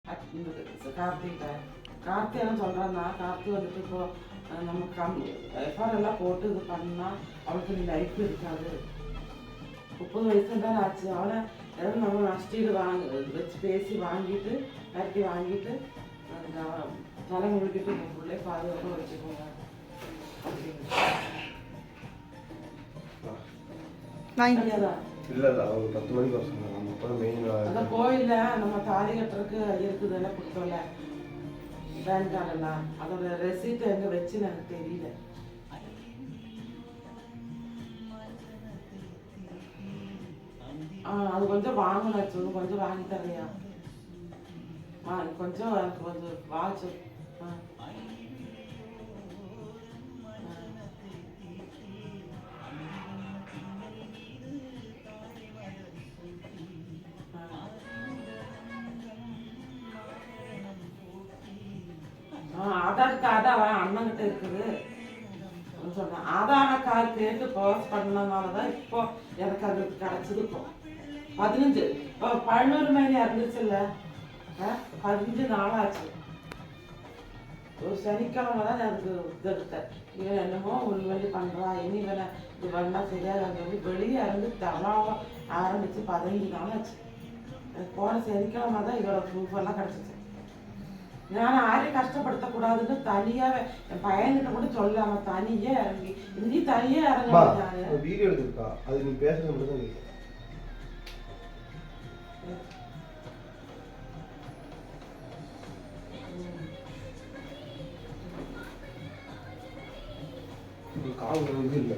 கார்த்தி என்ன சொல்கிறான்னா, கார்த்தி வந்துட்டு நம்ம எஃப்ஆர் எல்லாம் போட்டு இது பண்ணால் அவளுக்கு நீ லைஃப் இருக்காது. 30 வயசு தான் ஆச்சு. அவனை எதாவது நம்ம நஷ்டீடு வச்சு பேசி வாங்கிட்டு கட்டி வாங்கிட்டு தலை முழுக்கிட்டு உங்கள் பிள்ளை பாதுகாப்பாக வச்சுக்கோங்க அந்த கோயில்ல நம்ம தாலி கட்டுறதுக்கு இருக்குதெல்லாம் கொடுத்தோம்ல பேன் கார்டெல்லாம், அதோட ரெசிப்ட் எங்க வச்சுன்னு எனக்கு தெரியல. அது கொஞ்சம் வாங்கணும், கொஞ்சம் வாங்கி தரையா? கொஞ்சம் எனக்கு கொஞ்சம் வாட்ச். ஆதார் கார்டு அவன் அண்ணன்கிட்ட இருக்குது சொன்னான். ஆதார் கார்டு கேட்டு பாஸ் பண்ணனாலதான் இப்போ எனக்கு அது கிடைச்சிருக்கும். 15 11 மாதிரி இருந்துச்சுல்ல, 15 நாளாச்சு. ஒரு சனிக்கிழமை தான் அதுக்கு எடுத்தேன். இவன் என்னமோ உள்வெளி பண்றா, இனி இவனை இது பண்ணா சரியாக சொல்லி வெளியே இருந்து தவறாக ஆரம்பிச்சு 15 நாளாச்சு. போன சனிக்கிழமை தான் இவரோட ப்ரூஃப் எல்லாம் கிடைச்சிச்சு. நான் யாரையும் கஷ்டப்படுத்தக்கூடாதுன்னு தனியாக என் பையன்கிட்ட கூட சொல்லாம தனியே இறங்கி இந்தி தனியே இறங்க வீடியோ எடுத்துருக்கா. அது நீ பேசுறது மட்டும் தான் கால் இது இல்லை.